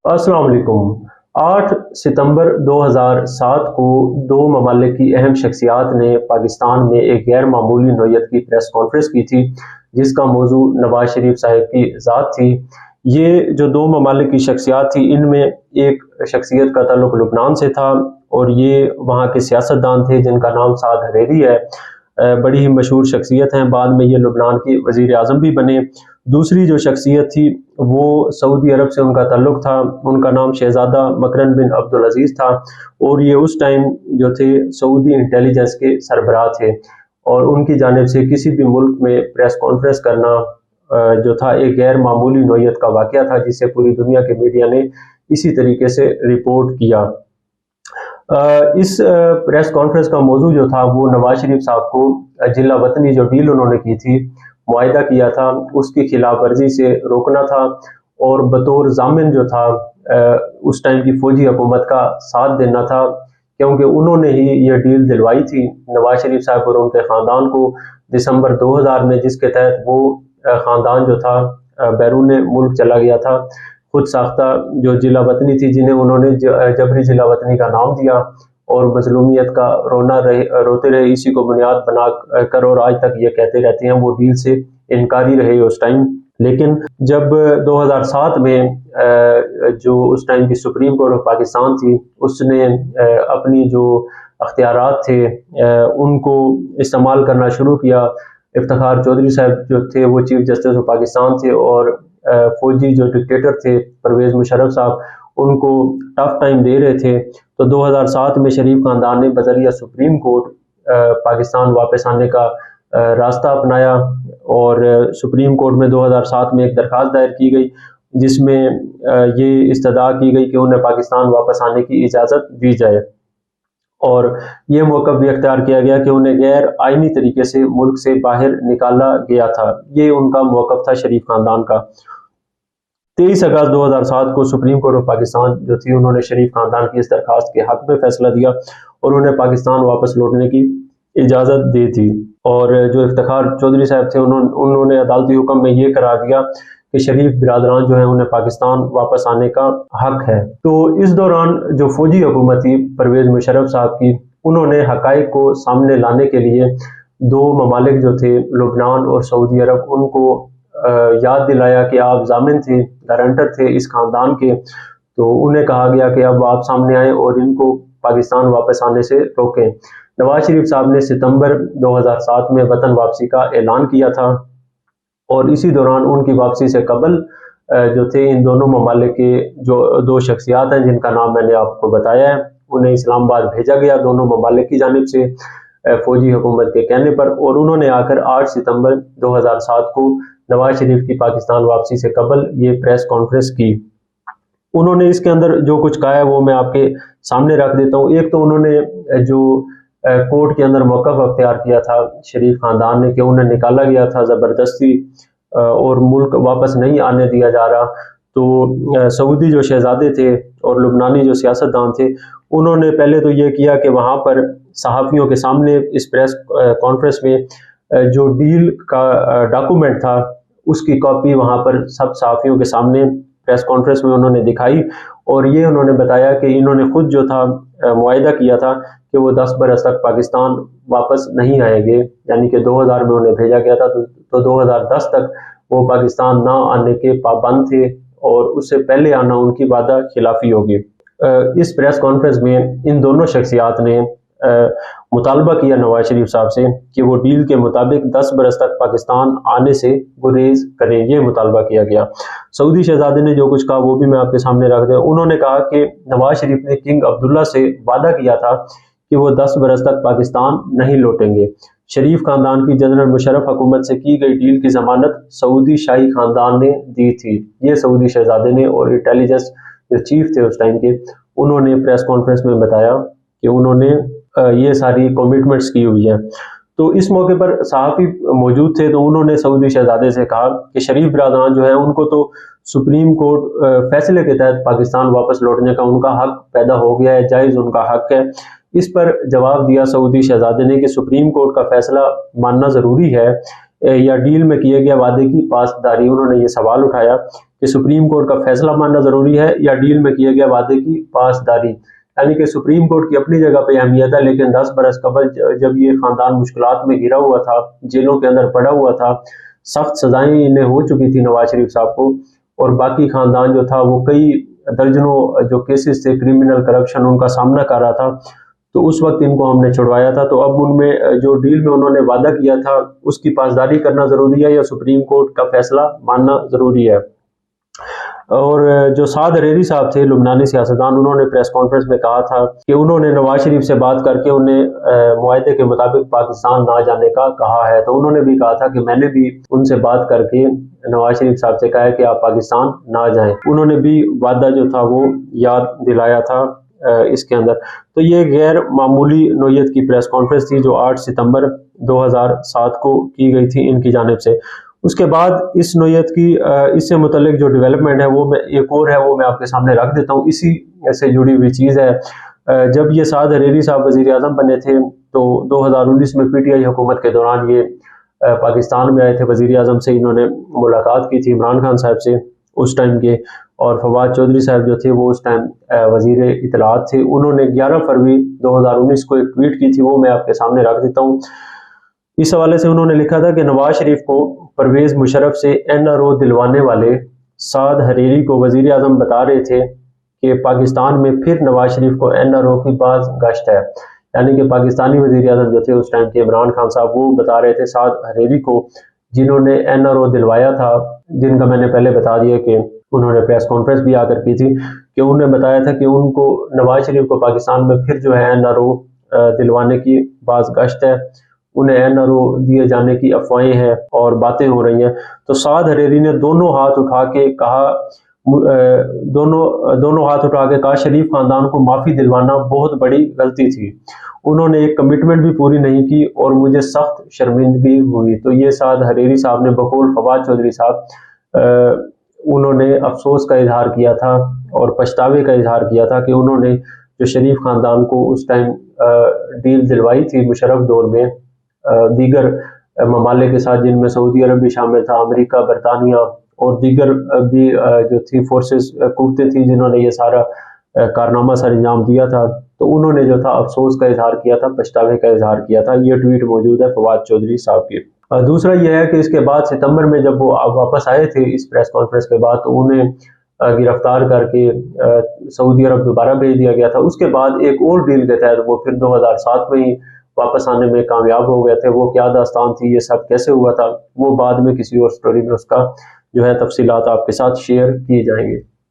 السلام علیکم۔ 8 ستمبر 2007 کو دو ممالک کی اہم شخصیات نے پاکستان میں ایک غیر معمولی نوعیت کی پریس کانفرنس کی تھی، جس کا موضوع نواز شریف صاحب کی ذات تھی۔ یہ جو دو ممالک کی شخصیات تھی، ان میں ایک شخصیت کا تعلق لبنان سے تھا اور یہ وہاں کے سیاستدان تھے جن کا نام سعد حریری ہے۔ بڑی ہی مشہور شخصیت ہیں، بعد میں یہ لبنان کے وزیر اعظم بھی بنے۔ دوسری جو شخصیت تھی وہ سعودی عرب سے ان کا تعلق تھا، ان کا نام شہزادہ مکرم بن عبدالعزیز تھا، اور یہ اس ٹائم جو تھے سعودی انٹیلیجنس کے سربراہ تھے، اور ان کی جانب سے کسی بھی ملک میں پریس کانفرنس کرنا جو تھا ایک غیر معمولی نوعیت کا واقعہ تھا، جسے پوری دنیا کے میڈیا نے اسی طریقے سے رپورٹ کیا۔ اس پریس کانفرنس کا موضوع جو تھا وہ نواز شریف صاحب کو جلا وطنی جو ڈیل انہوں نے کی تھی، معاہدہ کیا تھا، اس کی خلاف ورزی سے روکنا تھا، اور بطور ضامن جو تھا اس ٹائم کی فوجی حکومت کا ساتھ دینا تھا، کیونکہ انہوں نے ہی یہ ڈیل دلوائی تھی نواز شریف صاحب اور ان کے خاندان کو دسمبر 2000 میں، جس کے تحت وہ خاندان جو تھا بیرون ملک چلا گیا تھا۔ خود ساختہ جو جلا وطنی تھی، جنہیں انہوں نے جبری جلا وطنی کا نام دیا، اور مظلومیت کا روتے رہے، اسی کو بنیاد بنا کر اور آج تک یہ کہتے رہتے ہیں، وہ ڈیل سے انکاری رہے اس ٹائم۔ لیکن جب 2007 میں جو اس ٹائم کی سپریم کورٹ آف پاکستان تھی، اس نے اپنی جو اختیارات تھے ان کو استعمال کرنا شروع کیا۔ افتخار چودھری صاحب جو تھے وہ چیف جسٹس آف پاکستان تھے، اور فوجی جو ڈکٹیٹر تھے پرویز مشرف صاحب ان کو ٹف ٹائم دے رہے تھے۔ تو 2007 میں شریف خاندان نے بذریعہ سپریم کورٹ پاکستان واپس آنے کا راستہ اپنایا، اور سپریم کورٹ میں 2007 میں ایک درخواست دائر کی گئی، جس میں یہ استدعا کی گئی کہ انہیں پاکستان واپس آنے کی اجازت دی جائے، اور یہ موقف بھی اختیار کیا گیا کہ انہیں غیر آئینی طریقے سے ملک سے باہر نکالا گیا تھا۔ یہ ان کا موقف تھا شریف خاندان کا۔ 23 اگست 2007 کو سپریم کورٹ آف پاکستان جو تھی، انہوں نے شریف خاندان کی اس درخواست کے حق میں فیصلہ دیا اور انہیں پاکستان واپس لوٹنے کی اجازت دی تھی، اور جو افتخار چودھری صاحب تھے انہوں نے عدالتی حکم میں یہ قرار دیا کہ شریف برادران جو ہیں انہیں پاکستان واپس آنے کا حق ہے۔ تو اس دوران جو فوجی حکومت تھی پرویز مشرف صاحب کی، انہوں نے حقائق کو سامنے لانے کے لیے دو ممالک جو تھے لبنان اور سعودی عرب، ان کو یاد دلایا کہ آپ ضامن تھے، گارنٹر تھے اس خاندان کے، تو انہیں کہا گیا کہ اب آپ سامنے آئیں اور ان کو پاکستان واپس آنے سے روکیں۔ نواز شریف صاحب نے ستمبر 2007 میں وطن واپسی کا اعلان کیا تھا، اور اسی دوران ان کی واپسی سے قبل جو تھے ان دونوں ممالک کے جو دو شخصیات ہیں جن کا نام میں نے آپ کو بتایا ہے، انہیں اسلام آباد بھیجا گیا دونوں ممالک کی جانب سے فوجی حکومت کے کہنے پر، اور انہوں نے آ کر 8 ستمبر 2007 کو نواز شریف کی پاکستان واپسی سے قبل یہ پریس کانفرنس کی۔ انہوں نے اس کے اندر جو کچھ کہا ہے وہ میں آپ کے سامنے رکھ دیتا ہوں۔ ایک تو انہوں نے جو کورٹ کے اندر موقف اختیار کیا تھا شریف خاندان نے کہ انہیں نکالا گیا تھا زبردستی اور ملک واپس نہیں آنے دیا جا رہا، تو سعودی جو شہزادے تھے اور لبنانی جو سیاستدان تھے، انہوں نے پہلے تو یہ کیا کہ وہاں پر صحافیوں کے سامنے اس پریس کانفرنس میں جو ڈیل کا ڈاکومنٹ تھا اس کی کاپی وہاں پر سب صحافیوں کے سامنے پریس کانفرنس میں انہوں نے دکھائی، اور یہ انہوں نے بتایا کہ انہوں نے خود جو تھا معاہدہ کیا تھا کہ وہ 10 برس تک پاکستان واپس نہیں آئیں گے، یعنی کہ 2000 میں انہیں بھیجا گیا تھا تو 2010 تک وہ پاکستان نہ آنے کے پابند تھے، اور اس سے پہلے آنا ان کی وعدہ خلافی ہوگی۔ اس پریس کانفرنس میں ان دونوں شخصیات نے مطالبہ کیا نواز شریف صاحب سے کہ وہ ڈیل کے مطابق 10 برس تک پاکستان آنے سے گریز کریں، یہ مطالبہ کیا گیا۔ سعودی شہزادے نے جو کچھ کہا وہ بھی میں آپ کے سامنے رکھ دوں۔ انہوں نے کہا کہ نواز شریف نے کنگ عبداللہ سے وعدہ کیا تھا کہ وہ 10 برس تک پاکستان نہیں لوٹیں گے۔ شریف خاندان کی جنرل مشرف حکومت سے کی گئی ڈیل کی ضمانت سعودی شاہی خاندان نے دی تھی، یہ سعودی شہزادے نے اور انٹیلیجنس جو چیف تھے اس ٹائم کے، انہوں نے پریس کانفرنس میں بتایا کہ انہوں نے یہ ساری کمٹمنٹس کی ہوئی ہیں۔ تو اس موقع پر صحافی موجود تھے، تو انہوں نے سعودی شہزادے سے کہا کہ شریف برادران جو ہیں ان کو تو سپریم کورٹ فیصلے کے تحت پاکستان واپس لوٹنے کا ان کا حق پیدا ہو گیا ہے، جائز ان کا حق ہے۔ اس پر جواب دیا سعودی شہزادے نے کہ سپریم کورٹ کا فیصلہ ماننا ضروری ہے یا ڈیل میں کیے گئے وعدے کی پاسداری۔ انہوں نے یہ سوال اٹھایا کہ سپریم کورٹ کا فیصلہ ماننا ضروری ہے یا ڈیل میں کیے گئے وعدے کی پاسداری. یعنی کہ سپریم کورٹ کی اپنی جگہ پہ اہمیت ہے، لیکن 10 برس قبل جب یہ خاندان مشکلات میں گھرا ہوا تھا، جیلوں کے اندر پڑا ہوا تھا، سخت سزائیں انہیں ہو چکی تھی نواز شریف صاحب کو، اور باقی خاندان جو تھا وہ کئی درجنوں جو کیسز تھے کرمنل کرپشن ان کا سامنا کر رہا تھا، تو اس وقت ان کو ہم نے چھڑوایا تھا. تو اب ان میں جو ڈیل میں انہوں نے وعدہ کیا تھا اس کی پاسداری کرنا ضروری ہے یا سپریم کورٹ کا فیصلہ ماننا ضروری ہے. اور جو سعد حریری صاحب تھے لبنانی سیاستدان، انہوں نے پریس کانفرنس میں کہا تھا کہ انہوں نے نواز شریف سے بات کر کے انہیں معاہدے کے مطابق پاکستان نہ جانے کا کہا ہے. تو انہوں نے بھی کہا تھا کہ میں نے بھی ان سے بات کر کے نواز شریف صاحب سے کہا ہے کہ آپ پاکستان نہ جائیں. انہوں نے بھی وعدہ جو تھا وہ یاد دلایا تھا اس کے اندر. تو یہ غیر معمولی نوعیت کی پریس کانفرنس تھی جو 8 ستمبر 2007 کو کی گئی تھی ان کی جانب سے. اس کے بعد اس نوعیت کی اس سے متعلق جو ڈیولپمنٹ ہے وہ میں ایک اور ہے وہ میں آپ کے سامنے رکھ دیتا ہوں. اسی سے جڑی ہوئی چیز ہے. جب یہ سعد حریری صاحب وزیر اعظم بنے تھے تو 2019 میں پی ٹی آئی حکومت کے دوران یہ پاکستان میں آئے تھے. وزیر اعظم سے انہوں نے ملاقات کی تھی، عمران خان صاحب سے اس ٹائم کے، اور فواد چودھری صاحب جو تھے وہ اس ٹائم وزیر اطلاعات تھے. انہوں نے 11 فروری 2019 کو ایک ٹویٹ کی تھی، وہ میں آپ کے سامنے رکھ دیتا ہوں. اس حوالے سے انہوں نے لکھا تھا کہ نواز شریف کو پرویز مشرف سے این آر او دلوانے والے سعد حریری کو وزیر اعظم بتا رہے تھے کہ پاکستان میں پھر نواز شریف کو این آر او کی باز گشت ہے. یعنی کہ پاکستانی وزیر اعظم جو تھے اس ٹائم کے عمران خان صاحب، وہ بتا رہے تھے سعد حریری کو جنہوں نے این آر او دلوایا تھا، جن کا میں نے پہلے بتا دیا کہ انہوں نے پریس کانفرنس بھی آ کر کی تھی، کہ انہوں نے بتایا تھا کہ ان کو نواز شریف کو پاکستان میں پھر جو ہے این آر او دلوانے کی باز گشت ہے، انہیں این آر او دیے جانے کی افواہیں ہیں اور باتیں ہو رہی ہیں. تو سعد حریری نے دونوں ہاتھ اٹھا کے کہا شریف خاندان کو معافی دلوانا بہت بڑی غلطی تھی. انہوں نے ایک کمٹمنٹ بھی پوری نہیں کی اور مجھے سخت شرمندگی ہوئی. تو یہ سعد حریری صاحب نے بقول فواد چودھری صاحب انہوں نے افسوس کا اظہار کیا تھا اور پچھتاوے کا اظہار کیا تھا کہ انہوں نے جو شریف خاندان کو اس ٹائم ڈیل دلوائی تھی مشرف دور میں دیگر ممالک کے ساتھ، جن میں سعودی عرب بھی شامل تھا، امریکہ، برطانیہ اور دیگر بھی جو تھی فورسز قوتیں تھیں جنہوں نے یہ سارا کارنامہ سر انجام دیا تھا، تو انہوں نے جو تھا افسوس کا اظہار کیا تھا، پچھتاوے کا اظہار کیا تھا. یہ ٹویٹ موجود ہے فواد چودھری صاحب کی. دوسرا یہ ہے کہ اس کے بعد ستمبر میں جب وہ واپس آئے تھے اس پریس کانفرنس کے بعد، تو انہیں گرفتار کر کے سعودی عرب دوبارہ بھیج دیا گیا تھا. اس کے بعد ایک اور ڈیل کے تحت وہ پھر 2007 میں ہی واپس آنے میں کامیاب ہو گئے تھے. وہ کیا داستان تھی، یہ سب کیسے ہوا تھا، وہ بعد میں کسی اور سٹوری میں اس کا جو ہے تفصیلات آپ کے ساتھ شیئر کی جائیں گے.